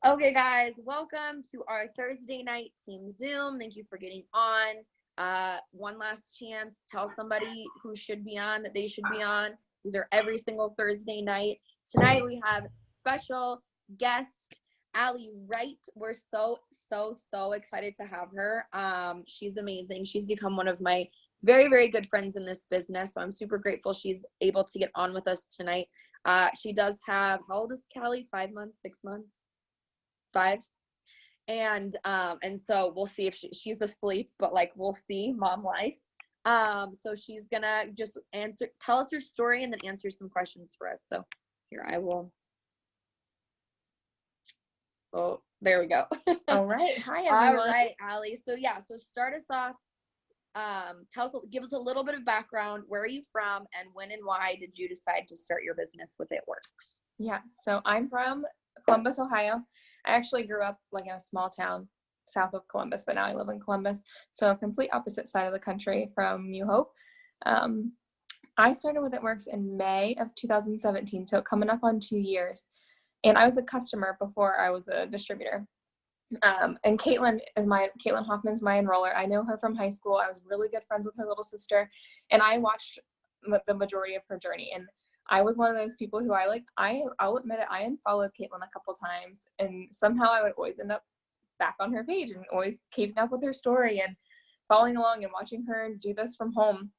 Okay, guys, welcome to our Thursday night team Zoom. Thank you for getting on. One last chance. Tell somebody who should be on that they should be on. These are every single Thursday night. Tonight we have special guest Ally Wright. We're so excited to have her. She's amazing. She's become one of my very, very good friends in this business. So I'm super grateful she's able to get on with us tonight. She does have, how old is Callie? 5 months, 6 months? 5. And so we'll see if she's asleep, but like we'll see, mom life. So she's gonna just tell us her story and then answer some questions for us. So here I will. Oh, there we go. All right. Hi everyone. All right, Ally. So start us off. Give us a little bit of background. Where are you from, and when and why did you decide to start your business with It Works? Yeah. So I'm from Columbus, Ohio. I actually grew up like in a small town south of Columbus, but now I live in Columbus. So a complete opposite side of the country from New Hope. I started with It Works in May of 2017. So coming up on 2 years. And I was a customer before I was a distributor. And Caitlin Hoffman's my enroller. I know her from high school. I was really good friends with her little sister, and I watched the majority of her journey. And I was one of those people who I'll admit it, I unfollowed Caitlin a couple times, and somehow I would always end up back on her page and always keeping up with her story and following along and watching her do this from home.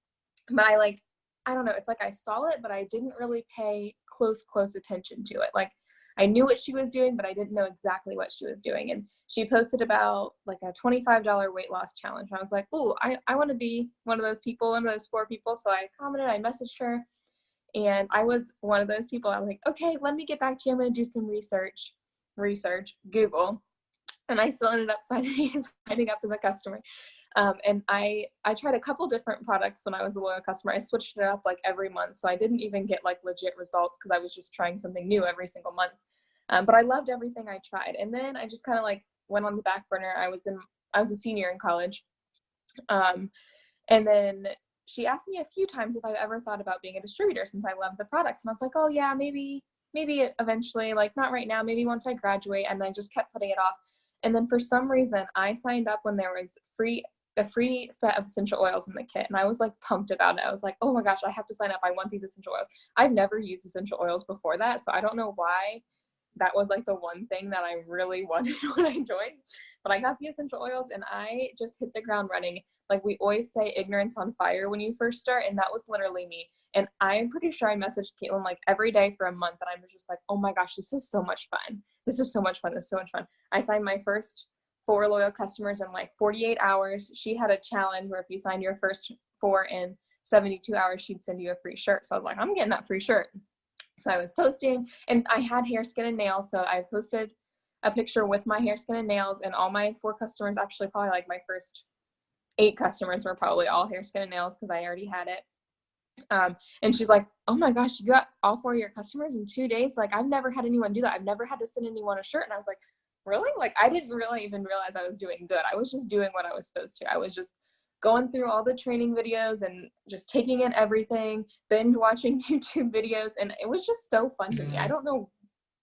But I don't know, it's like I saw it, but I didn't really pay close attention to it. Like I knew what she was doing, but I didn't know exactly what she was doing. And she posted about like a $25 weight loss challenge. And I was like, oh, I want to be one of those people, one of those 4 people. So I commented, I messaged her, and I was one of those people. I was like, okay, let me get back to you. I'm going to do some research, Google. And I still ended up signing up as a customer. And I tried a couple different products when I was a loyal customer. I switched it up like every month. So I didn't even get like legit results because I was just trying something new every single month. But I loved everything I tried. And then I just kind of like went on the back burner. I was a senior in college. And then she asked me a few times if I ever thought about being a distributor since I loved the products. And I was like, oh yeah, maybe eventually, like not right now, maybe once I graduate. And I just kept putting it off. And then for some reason I signed up when there was a free set of essential oils in the kit. And I was like pumped about it. I was like, oh my gosh, I have to sign up. I want these essential oils. I've never used essential oils before that. So I don't know why that was like the one thing that I really wanted when I joined. But I got the essential oils and I just hit the ground running. Like we always say, ignorance on fire when you first start. And that was literally me. And I'm pretty sure I messaged Caitlin like every day for a month. And I was just like, oh my gosh, this is so much fun. This is so much fun. This is so much fun. I signed my first 4 loyal customers in like 48 hours. She had a challenge where if you signed your first 4 in 72 hours, she'd send you a free shirt. So I was like, I'm getting that free shirt. So I was posting, and I had hair, skin, and nails. So I posted a picture with my hair, skin, and nails, and all my 4 customers, actually probably like my first 8 customers were probably all hair, skin, and nails because I already had it. And she's like, oh my gosh, you got all 4 of your customers in 2 days? Like I've never had anyone do that. I've never had to send anyone a shirt. And I was like, really? Like I didn't really even realize I was doing good. I was just doing what I was supposed to. I was just going through all the training videos and just taking in everything, binge watching YouTube videos. And it was just so fun to me. I don't know.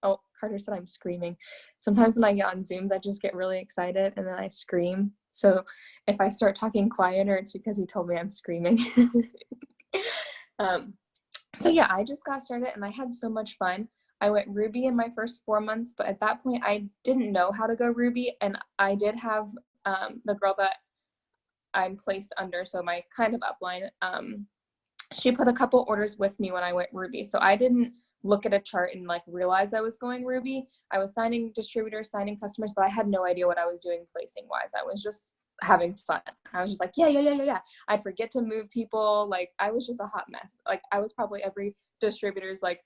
Oh, Carter said I'm screaming. Sometimes when I get on Zooms, I just get really excited and then I scream. So if I start talking quieter, it's because he told me I'm screaming. So yeah, I just got started and I had so much fun. I went Ruby in my first 4 months, but at that point I didn't know how to go Ruby. And I did have the girl that I'm placed under, so my kind of upline, she put a couple orders with me when I went Ruby. So I didn't look at a chart and like realize I was going Ruby. I was signing distributors, signing customers, but I had no idea what I was doing placing wise. I was just having fun. I was just like, yeah. I'd forget to move people. Like I was just a hot mess. Like I was probably every distributor's like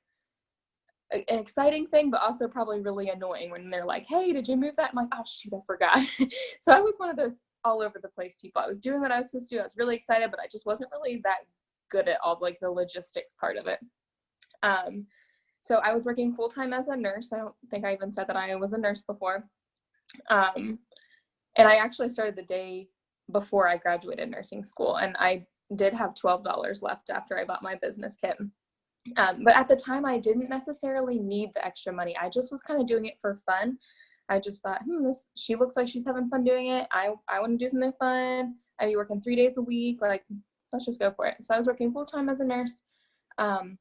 an exciting thing, but also probably really annoying when they're like, hey, did you move that? I'm like, oh shoot, I forgot. So I was one of those all over the place people. I was doing what I was supposed to do. I was really excited, but I just wasn't really that good at all like the logistics part of it. So I was working full-time as a nurse. I don't think I even said that I was a nurse before. And I actually started the day before I graduated nursing school, and I did have $12 left after I bought my business kit. But at the time I didn't necessarily need the extra money. I just was kind of doing it for fun. I just thought, she looks like she's having fun doing it. I want to do something fun. I'd be working 3 days a week. Like, let's just go for it. So I was working full-time as a nurse. And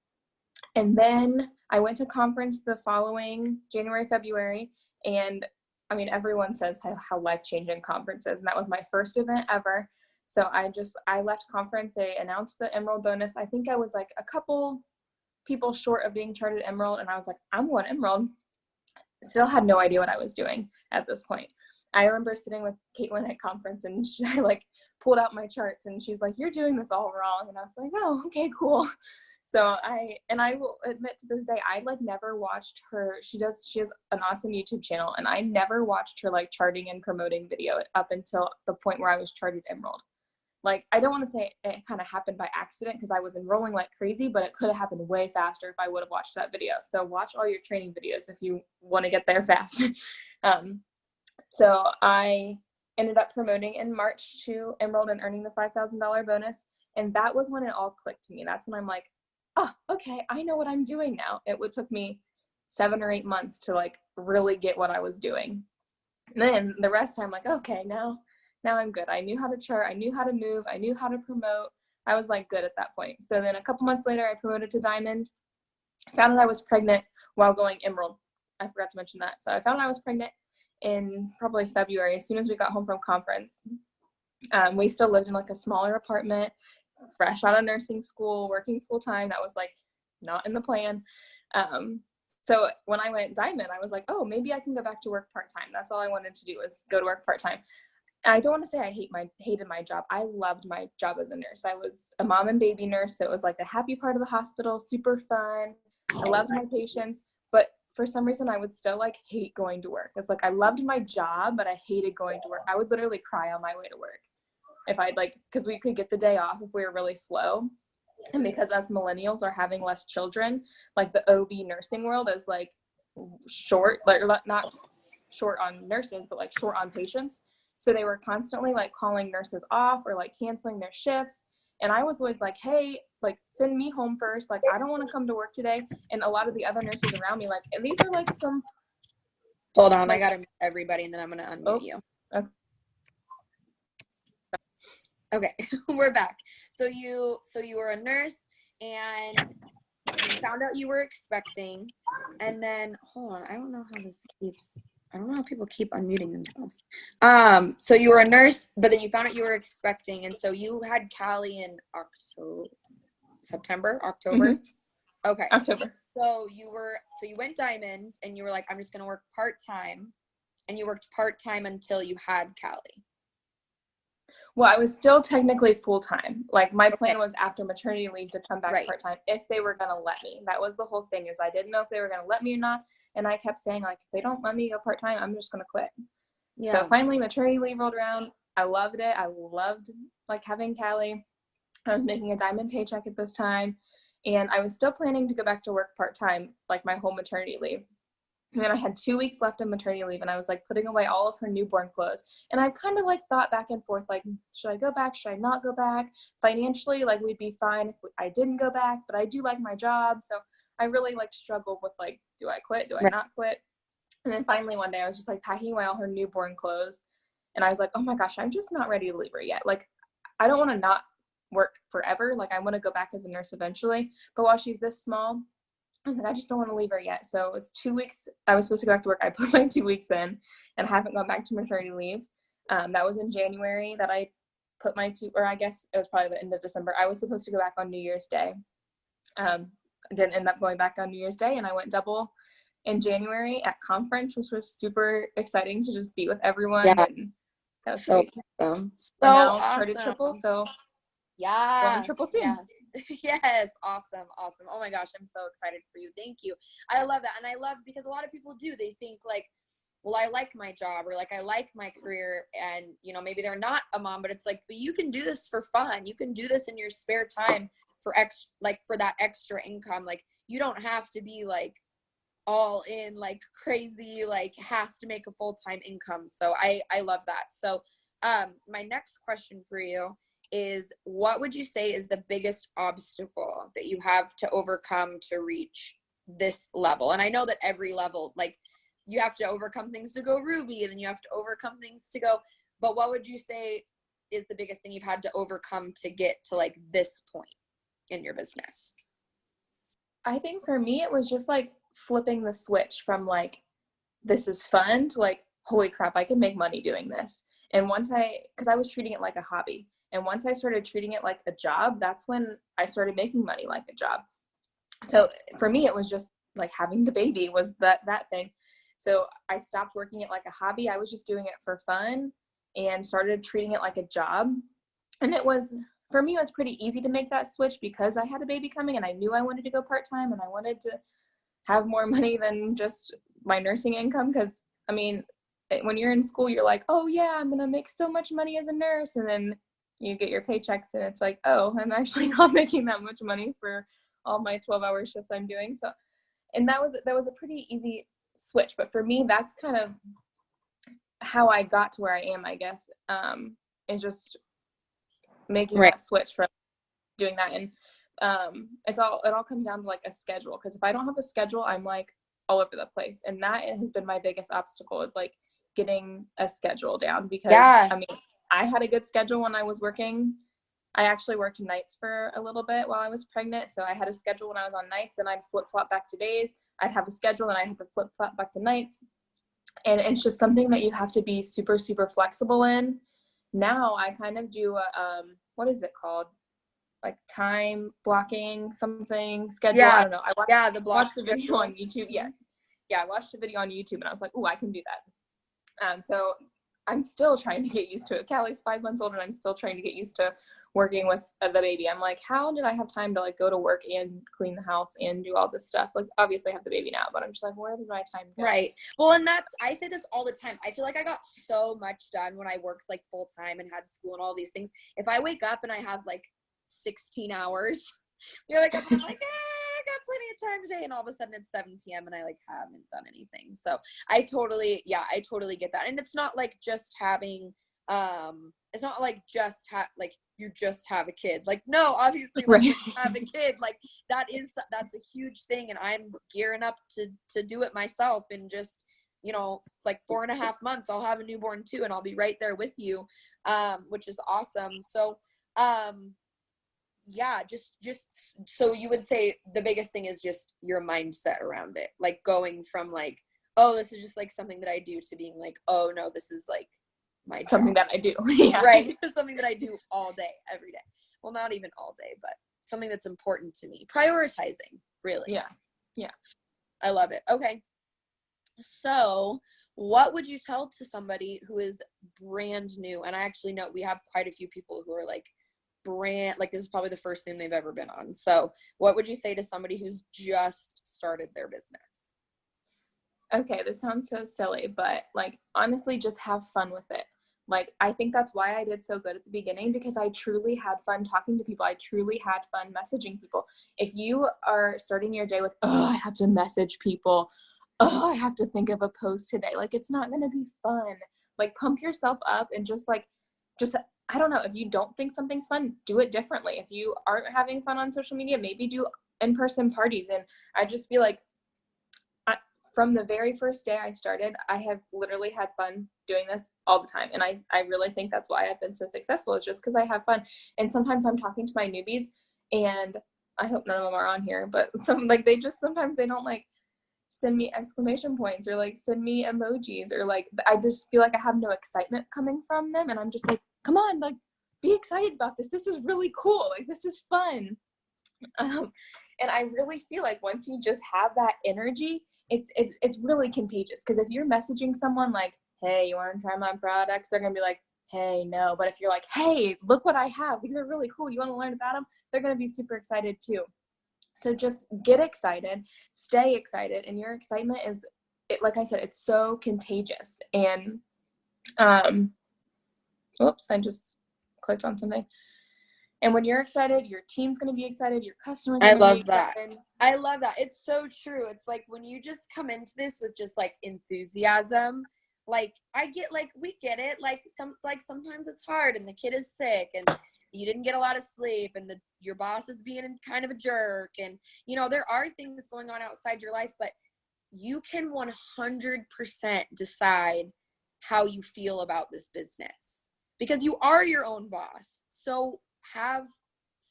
then I went to conference the following January, February. And I mean, everyone says how life-changing conference is. And that was my first event ever. So I left conference. They announced the Emerald bonus. I think I was like a couple people short of being charted Emerald. And I was like, I'm going Emerald. Still had no idea what I was doing at this point. I remember sitting with Caitlin at conference, and I like pulled out my charts, and she's like, you're doing this all wrong. And I was like, oh, okay, cool. So I will admit to this day, I like never watched her. She has an awesome YouTube channel, and I never watched her like charting and promoting video up until the point where I was charted Emerald. Like, I don't want to say it kind of happened by accident because I was enrolling like crazy, but it could have happened way faster if I would have watched that video. So watch all your training videos if you want to get there fast. So I ended up promoting in March to Emerald and earning the $5,000 bonus. And that was when it all clicked to me. That's when I'm like, oh, okay, I know what I'm doing now. It took me 7 or 8 months to like really get what I was doing. And then the rest I'm like, okay, now I'm good. I knew how to chart. I knew how to move. I knew how to promote. I was like good at that point. So then a couple months later, I promoted to Diamond. Found out I was pregnant while going Emerald. I forgot to mention that. So I found out I was pregnant in probably February, as soon as we got home from conference. We still lived in like a smaller apartment, fresh out of nursing school, working full time. That was like not in the plan. So when I went Diamond, I was like, oh, maybe I can go back to work part-time. That's all I wanted to do was go to work part-time. I don't want to say I hated my job. I loved my job as a nurse. I was a mom and baby nurse. So it was like the happy part of the hospital, super fun. I loved my patients, but for some reason I would still like hate going to work. It's like I loved my job, but I hated going to work. I would literally cry on my way to work if I'd like, because we could get the day off if we were really slow. And because us millennials are having less children, like the OB nursing world is like short, like not short on nurses, but like short on patients. So they were constantly like calling nurses off or like canceling their shifts. And I was always like, hey, like send me home first. Like, I don't want to come to work today. And a lot of the other nurses around me, like, and these are like some. Hold on, like, I gotta mute everybody and then I'm gonna unmute you. Okay, we're back. So you were a nurse and you found out you were expecting, and then hold on, I don't know how people keep unmuting themselves. So you were a nurse, but then you found out you were expecting, and so you had Callie in October? Mm-hmm. Okay. October. So you went Diamond, and you were like, I'm just gonna work part-time, and you worked part-time until you had Callie. Well, I was still technically full-time. Like, my plan was after maternity leave to come back part-time if they were gonna let me. That was the whole thing, is I didn't know if they were gonna let me or not. And I kept saying, like, if they don't let me go part-time, I'm just going to quit. Yeah. So finally, maternity leave rolled around. I loved it. I loved, like, having Callie. I was making a Diamond paycheck at this time. And I was still planning to go back to work part-time, like, my whole maternity leave. And then I had 2 weeks left of maternity leave, and I was, like, putting away all of her newborn clothes. And I kind of, like, thought back and forth, like, should I go back? Should I not go back? Financially, like, we'd be fine if I didn't go back. But I do like my job, so I really like struggled with like, do I quit? Do I not quit? And then finally one day I was just like packing away all her newborn clothes. And I was like, oh my gosh, I'm just not ready to leave her yet. Like, I don't want to not work forever. Like, I want to go back as a nurse eventually. But while she's this small, I was like, I just don't want to leave her yet. So it was 2 weeks. I was supposed to go back to work. I put my 2 weeks in and haven't gone back to maternity leave. That was in January that I put my or I guess it was probably the end of December. I was supposed to go back on New Year's Day. Didn't end up going back on New Year's Day, and I went double in January at conference, which was super exciting to just be with everyone. Yeah. And that was so awesome. So awesome. Triple, so yeah, triple soon. Yes, awesome. Oh my gosh, I'm so excited for you. Thank you. I love that, and I love because a lot of people do. They think like, well, I like my job, or like I like my career, and you know, maybe they're not a mom, but it's like, but you can do this for fun. You can do this in your spare time. For that extra income. Like, you don't have to be like all in like crazy, like has to make a full-time income. So I love that. So my next question for you is, what would you say is the biggest obstacle that you have to overcome to reach this level? And I know that every level, like you have to overcome things to go Ruby, and then you have to overcome things to go. But what would you say is the biggest thing you've had to overcome to get to like this point in your business? I think for me, it was just like flipping the switch from like, this is fun to like, holy crap, I can make money doing this. And because I was treating it like a hobby. And once I started treating it like a job, that's when I started making money like a job. So for me, it was just like having the baby was that thing. So I stopped working it like a hobby. I was just doing it for fun and started treating it like a job. And for me, it was pretty easy to make that switch because I had a baby coming and I knew I wanted to go part-time and I wanted to have more money than just my nursing income. Because, I mean, when you're in school, you're like, oh yeah, I'm going to make so much money as a nurse. And then you get your paychecks and it's like, oh, I'm actually not making that much money for all my 12-hour shifts I'm doing. So, and that was a pretty easy switch. But for me, that's kind of how I got to where I am, I guess, is just making that switch from doing that. And it all comes down to like a schedule. Because if I don't have a schedule, I'm like all over the place. And that has been my biggest obstacle, is like getting a schedule down. Because I mean, I had a good schedule when I was working. I actually worked nights for a little bit while I was pregnant. So I had a schedule when I was on nights, and I'd flip-flop back to days. I'd have a schedule and I had to flip-flop back to nights. And it's just something that you have to be super, super flexible in. Now I kind of do what is it called? Like time blocking something schedule. I don't know. I watched a video on YouTube. Yeah, I watched a video on YouTube and I was like, oh, I can do that. So I'm still trying to get used to it. Callie's 5 months old and I'm still trying to get used to working with the baby. I'm like, how did I have time to like go to work and clean the house and do all this stuff? Like, obviously I have the baby now, but I'm just like, where did my time go? Right. Well, and I say this all the time. I feel like I got so much done when I worked like full time and had school and all these things. If I wake up and I have like 16 hours, you're like, I'm like, I got plenty of time today, and all of a sudden it's 7 p.m. and I like haven't done anything. So I totally get that. And it's not like just having it's not like like you just have a kid. Like, no, obviously, like, when you have a kid, like that's a huge thing, and I'm gearing up to do it myself. And just, you know, like 4.5 months, I'll have a newborn too, and I'll be right there with you, which is awesome. So yeah, just so you would say the biggest thing is just your mindset around it, like going from like, oh, this is just like something that I do, to being like, oh no, this is like my something job. that I do. Yeah. Right. Something that I do all day, every day. Well, not even all day, but something that's important to me. Prioritizing, really. Yeah. I love it. Okay. So what would you tell to somebody who is brand new? And I actually know we have quite a few people who are like this is probably the first Zoom they've ever been on. So what would you say to somebody who's just started their business? Okay, this sounds so silly, but like, honestly, just have fun with it. Like, I think that's why I did so good at the beginning, because I truly had fun talking to people. I truly had fun messaging people. If you are starting your day with, oh, I have to message people, oh, I have to think of a post today, like, it's not going to be fun. Like, pump yourself up and just I don't know, if you don't think something's fun, do it differently. If you aren't having fun on social media, maybe do in-person parties. And I just feel like from the very first day I started, I have literally had fun doing this all the time. And I really think that's why I've been so successful, is just because I have fun. And sometimes I'm talking to my newbies, and I hope none of them are on here, but sometimes they don't like send me exclamation points or like send me emojis, or like, I just feel like I have no excitement coming from them. And I'm just like, come on, like, be excited about this. This is really cool. Like, this is fun. And I really feel like once you just have that energy, it's really contagious. Because if you're messaging someone like, hey, you want to try my products, they're going to be like, hey, no. But if you're like, hey, look what I have, these are really cool, you want to learn about them, they're going to be super excited too. So just get excited, stay excited, and your excitement like I said, it's so contagious. And oops, I just clicked on something. And when you're excited, your team's going to be excited, your customers are going to be excited. I love that. It's so true. It's like when you just come into this with just like enthusiasm, like we get it. Like sometimes it's hard and the kid is sick and you didn't get a lot of sleep and your boss is being kind of a jerk, and you know, there are things going on outside your life, but you can 100% decide how you feel about this business because you are your own boss. So have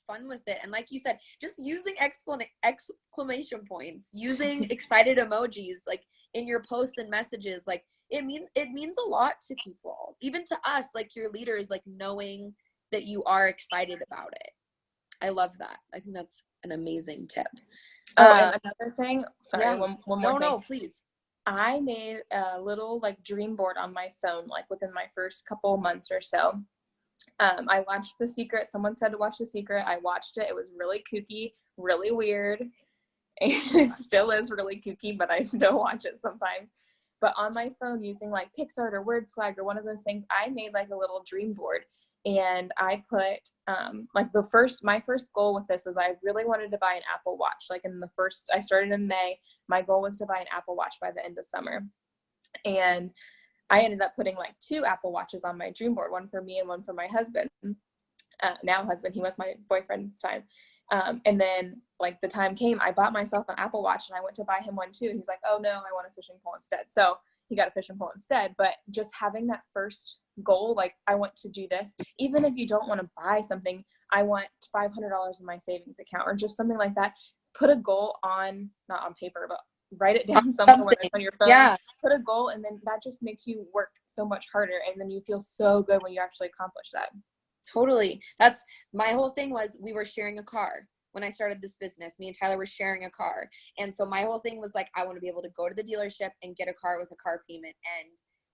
fun with it. And like you said, just using exclamation points, using excited emojis, like in your posts and messages, like it means a lot to people, even to us, like your leaders, like knowing that you are excited about it. I love that. I think that's an amazing tip. And another thing, sorry, yeah. one more thing. No, please. I made a little like dream board on my phone, like within my first couple months or so. I watched The Secret. Someone said to watch The Secret. I watched it. It was really kooky, really weird. And it still is really kooky, but I still watch it sometimes. But on my phone, using like PixArt or Word Swag or one of those things, I made like a little dream board. And I put like my first goal with this is I really wanted to buy an Apple Watch. Like I started in May. My goal was to buy an Apple Watch by the end of summer. And I ended up putting like 2 Apple Watches on my dream board, one for me and one for my husband. Now husband, he was my boyfriend at the time. And then like the time came, I bought myself an Apple Watch and I went to buy him one too. And he's like, oh no, I want a fishing pole instead. So he got a fishing pole instead. But just having that first goal, like I want to do this, even if you don't want to buy something, I want $500 in my savings account or just something like that. Put a goal on, not on paper, but write it down somewhere on your phone. Yeah. Put a goal, and then that just makes you work so much harder, and then you feel so good when you actually accomplish that. Totally. That's my whole thing. Was we were sharing a car when I started this business. Me and Tyler were sharing a car, and so my whole thing was like, I want to be able to go to the dealership and get a car with a car payment. And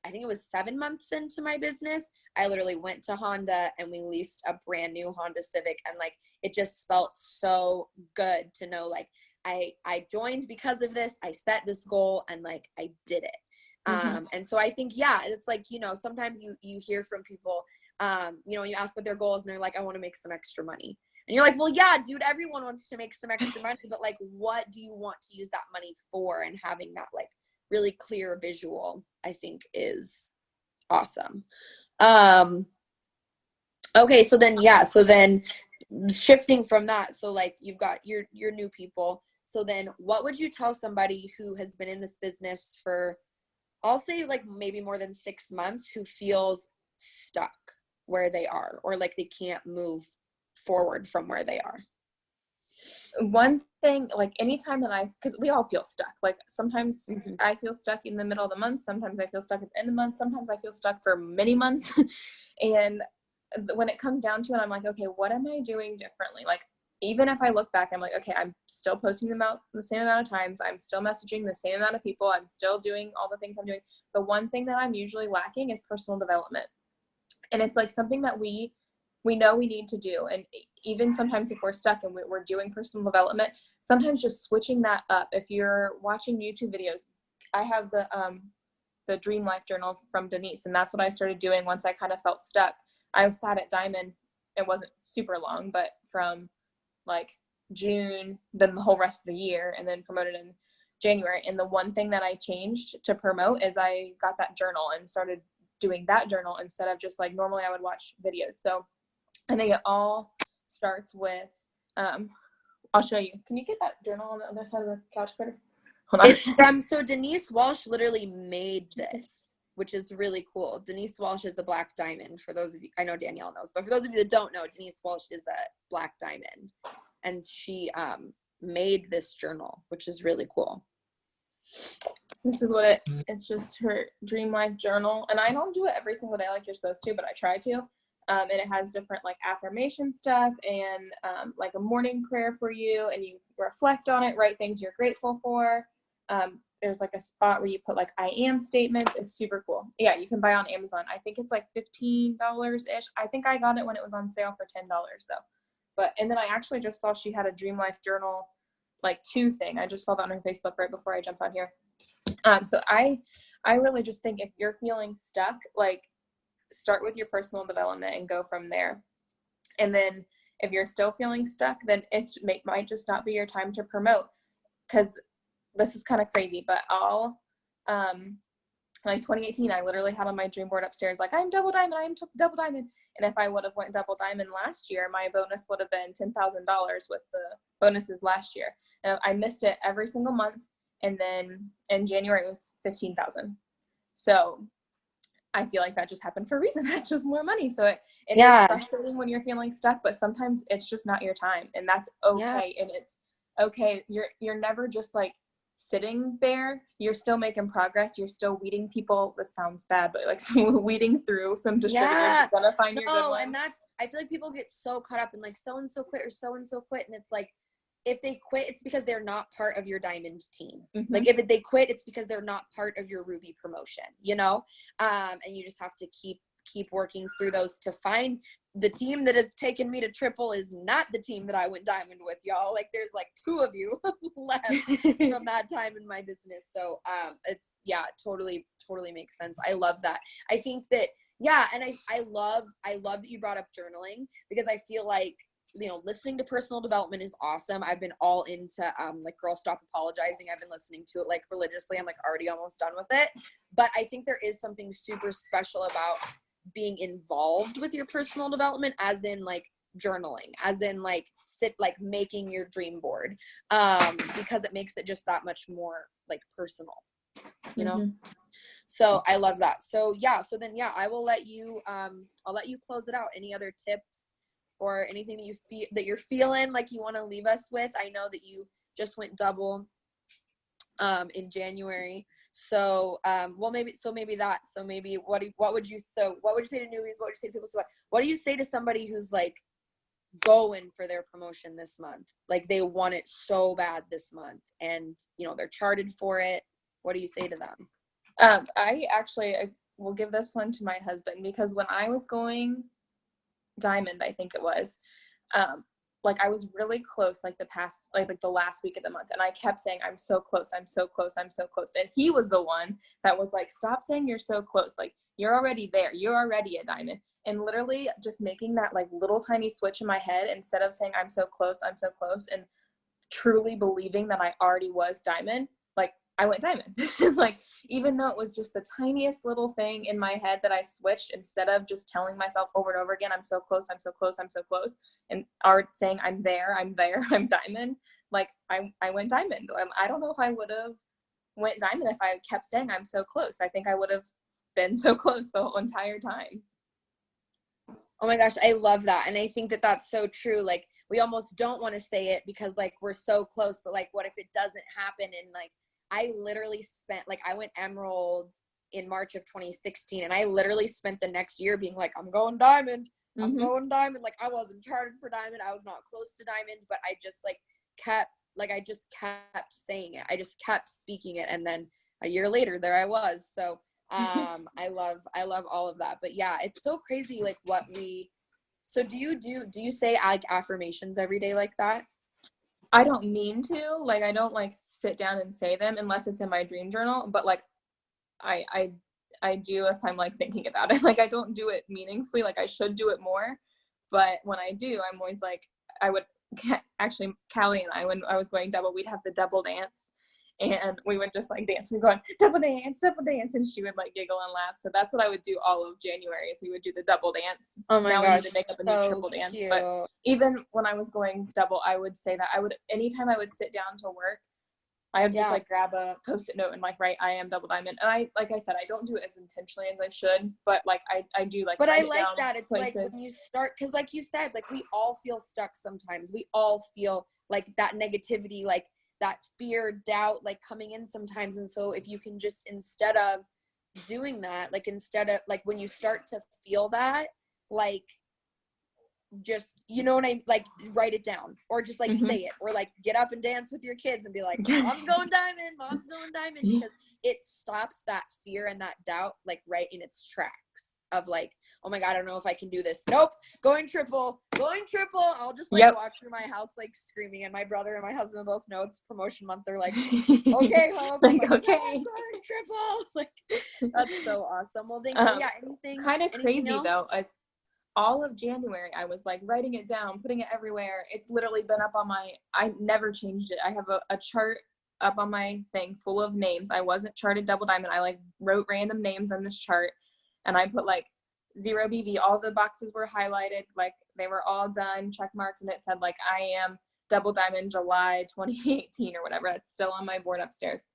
I think it was 7 months into my business, I literally went to Honda and we leased a brand new Honda Civic, and like it just felt so good to know like I joined because of this. I set this goal and like I did it. And so I think, yeah, it's like, you know, sometimes you hear from people, you know, you ask what their goal is and they're like, I want to make some extra money. And you're like, well, yeah, dude, everyone wants to make some extra money, but like, what do you want to use that money for? And having that like really clear visual, I think is awesome. Okay. So then shifting from that. So like you've got your new people. So then what would you tell somebody who has been in this business for, I'll say like maybe more than 6 months, who feels stuck where they are, or like they can't move forward from where they are? One thing, like anytime that because we all feel stuck, like sometimes I feel stuck in the middle of the month, sometimes I feel stuck at the end of the month, sometimes I feel stuck for many months. And when it comes down to it, I'm like, okay, what am I doing differently? Like, even if I look back, I'm like, okay, I'm still posting them out the same amount of times. I'm still messaging the same amount of people. I'm still doing all the things I'm doing. The one thing that I'm usually lacking is personal development. And it's like something that we know we need to do. And even sometimes if we're stuck and we're doing personal development, sometimes just switching that up. If you're watching YouTube videos, I have the Dream Life Journal from Denise, and that's what I started doing once I kind of felt stuck. I sat at Diamond. It wasn't super long, but from like June, then the whole rest of the year, and then promoted in January. And the one thing that I changed to promote is I got that journal and started doing that journal instead of just like normally I would watch videos. So I think it all starts with, I'll show you. Can you get that journal on the other side of the couch, Critter? Hold on. It's from, so Denise Walsh literally made this, which is really cool. Denise Walsh is a black diamond. For those of you, I know Danielle knows, but for those of you that don't know, Denise Walsh is a black diamond, and she made this journal, which is really cool. This is what it's just her Dream Life Journal. And I don't do it every single day like you're supposed to, but I try to. And it has different like affirmation stuff and like a morning prayer for you, and you reflect on it, write things you're grateful for. There's like a spot where you put like I am statements. It's super cool. Yeah, you can buy on Amazon. I think it's like $15-ish. I think I got it when it was on sale for $10 though. But, and then I actually just saw she had a Dream Life Journal like 2 thing. I just saw that on her Facebook right before I jumped on here. So I really just think if you're feeling stuck, like start with your personal development and go from there. And then if you're still feeling stuck, then it might just not be your time to promote. Because this is kind of crazy, but like 2018, I literally had on my dream board upstairs, like, I'm double diamond, I am double diamond. And if I would have went double diamond last year, my bonus would have been $10,000 with the bonuses last year. And I missed it every single month. And then in January it was 15,000. So I feel like that just happened for a reason. That's just more money. So it is frustrating when you're feeling stuck, but sometimes it's just not your time, and that's okay. And it's okay. You're never just like sitting there. You're still making progress. You're still weeding people. This sounds bad, but like weeding through some distributors. You're gonna find your good one. And I feel like people get so caught up in like so and so quit or so and so quit, and it's like, if they quit, it's because they're not part of your diamond team. Mm-hmm. Like if they quit, it's because they're not part of your ruby promotion, you know? And you just have to keep working through those to find the team that has taken me to triple is not the team that I went diamond with, y'all. Like there's like 2 of you left from that time in my business. So it's, totally makes sense. I love that. I think that, and I love that you brought up journaling, because I feel like, you know, listening to personal development is awesome. I've been all into like Girl Stop Apologizing. I've been listening to it like religiously. I'm like already almost done with it. But I think there is something super special about being involved with your personal development, as in like journaling, as in like making your dream board, because it makes it just that much more like personal, you know? So I love that. So then I will let you I'll let you close it out. Any other tips or anything that you're feeling like you want to leave us with? I know that you just went double in January. So what would you say to newbies? What would you say to people? So what do you say to somebody who's like going for their promotion this month? Like they want it so bad this month, and you know, they're charted for it. What do you say to them? I will give this one to my husband, because when I was going diamond, I think it was, like I was really close, like the last week of the month, and I kept saying, I'm so close, I'm so close, I'm so close. And he was the one that was like, stop saying you're so close. Like you're already there. You're already a diamond. And literally just making that like little tiny switch in my head, instead of saying I'm so close, and truly believing that I already was diamond, like I went diamond. Like, even though it was just the tiniest little thing in my head that I switched, instead of just telling myself over and over again, I'm so close, I'm so close, I'm so close, and are saying I'm there, I'm diamond, like I went diamond. I don't know if I would have went diamond if I kept saying I'm so close. I think I would have been so close the whole entire time. Oh my gosh, I love that. And I think that that's so true. Like we almost don't want to say it because like we're so close, but like what if it doesn't happen? And like I literally spent, like I went emerald in March of 2016, and I literally spent the next year being like, I'm going diamond. I'm going diamond. Like I wasn't charted for diamond. I was not close to diamond, but I just kept saying it. I just kept speaking it. And then a year later, there I was. So I love all of that. But yeah, it's so crazy. Like so do you say like affirmations every day like that? I don't mean to, like, I don't like sit down and say them unless it's in my dream journal, but like I do if I'm like thinking about it. Like I don't do it meaningfully, like I should do it more, but when I do, I'm always like, I would actually, Callie and I, when I was going double, we'd have the double dance, and we would just like dance. We'd go on double dance, and she would like giggle and laugh. So that's what I would do all of January, is we would do the double dance. Oh my gosh, we need to make up a new triple dance. But even when I was going double, I would say that anytime I would sit down to work, I would just like grab a Post-it note and like write, I am double diamond. And like I said, I don't do it as intentionally as I should, but like I do like. But I like that. It's places. Like when you start, because like you said, like we all feel stuck sometimes. We all feel like that negativity, like that fear, doubt, like coming in sometimes. And so if you can just, instead of doing that, like instead of like when you start to feel that, like just, you know what I like, write it down, or just like say it, or like get up and dance with your kids and be like, mom's going diamond, because it stops that fear and that doubt like right in its tracks of like, oh my God, I don't know if I can do this. Nope. Going triple. I'll just like walk through my house like screaming, and my brother and my husband both know it's promotion month. They're like, okay, Hope. Like, okay. Going triple. Like, that's so awesome. Well, thank you. Anything kind of crazy else? Though, all of January I was like writing it down, putting it everywhere. It's literally been up on I never changed it. I have a chart up on my thing full of names. I wasn't charted double diamond. I like wrote random names on this chart, and I put like 0 BV. All the boxes were highlighted, like they were all done, check marks, and it said like I am Double Diamond July 2018 or whatever. It's still on my board upstairs.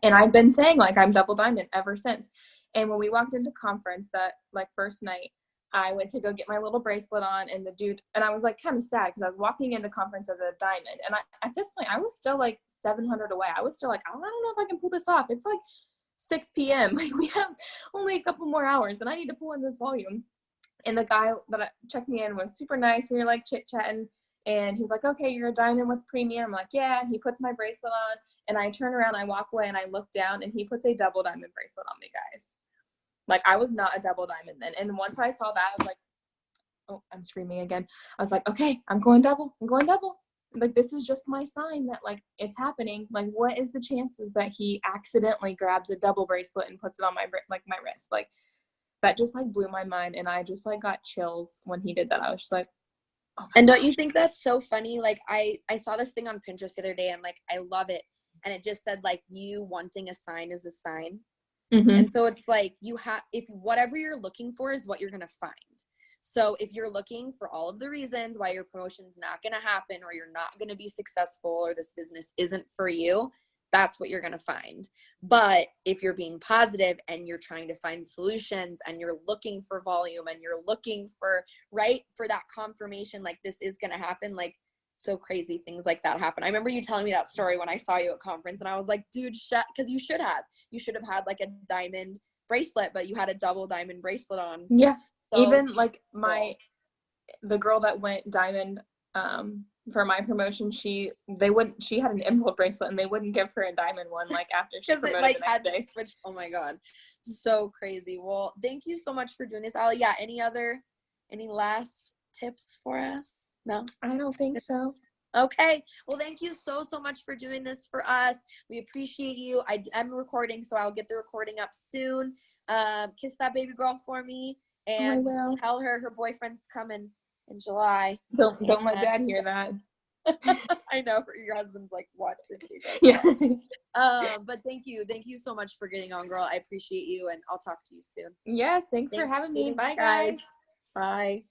And I've been saying, like, I'm Double Diamond ever since. And when we walked into conference that, like, first night, I went to go get my little bracelet on, and the dude, and I was, like, kind of sad because I was walking into conference as a diamond. And at this point, I was still, like, 700 away. I was still like, I don't know if I can pull this off. It's, like, 6 p.m. Like, we have only a couple more hours, and I need to pull in this volume. And the guy that checked me in was super nice. We were, like, chit-chatting. And he's like, okay, you're a diamond with premium. I'm like, yeah. And he puts my bracelet on, and I turn around, I walk away, and I look down, and he puts a double diamond bracelet on me, guys. Like, I was not a double diamond then. And once I saw that, I was like, oh, I'm screaming again. I was like, okay, I'm going double. Like, this is just my sign that, like, it's happening. Like, what is the chances that he accidentally grabs a double bracelet and puts it on my wrist? Like, that just, like, blew my mind. And I just, like, got chills when he did that. I was just like, oh my And don't gosh. you think that's so funny? Like, I saw this thing on Pinterest the other day, and, like, I love it. And it just said, like, you wanting a sign is a sign. Mm-hmm. And so it's like, if whatever you're looking for is what you're going to find. So if you're looking for all of the reasons why your promotion's not going to happen, or you're not going to be successful, or this business isn't for you, that's what you're going to find. But if you're being positive and you're trying to find solutions, and you're looking for volume, and you're looking for that confirmation, like, this is going to happen, like, so crazy things like that happen. I remember you telling me that story when I saw you at conference, and I was like, dude, because you should have had like a diamond bracelet, but you had a double diamond bracelet on. Yes. So Even like cool. the girl that went diamond for my promotion, she had an emerald bracelet, and they wouldn't give her a diamond one, like, after she promoted it, like, the next day. switched. Oh my god, so crazy. Well, thank you so much for doing this, Ally. Yeah, any last tips for us? No, I don't think so. Okay. Well, thank you so much for doing this for us. We appreciate you. I'm recording, so I'll get the recording up soon. Kiss that baby girl for me, and tell her boyfriend's coming in July. Don't let Dad hear that. I know, your husband's like, what? Yeah. But thank you so much for getting on, girl. I appreciate you, and I'll talk to you soon. Yes, thanks for having me. Bye, guys. Bye.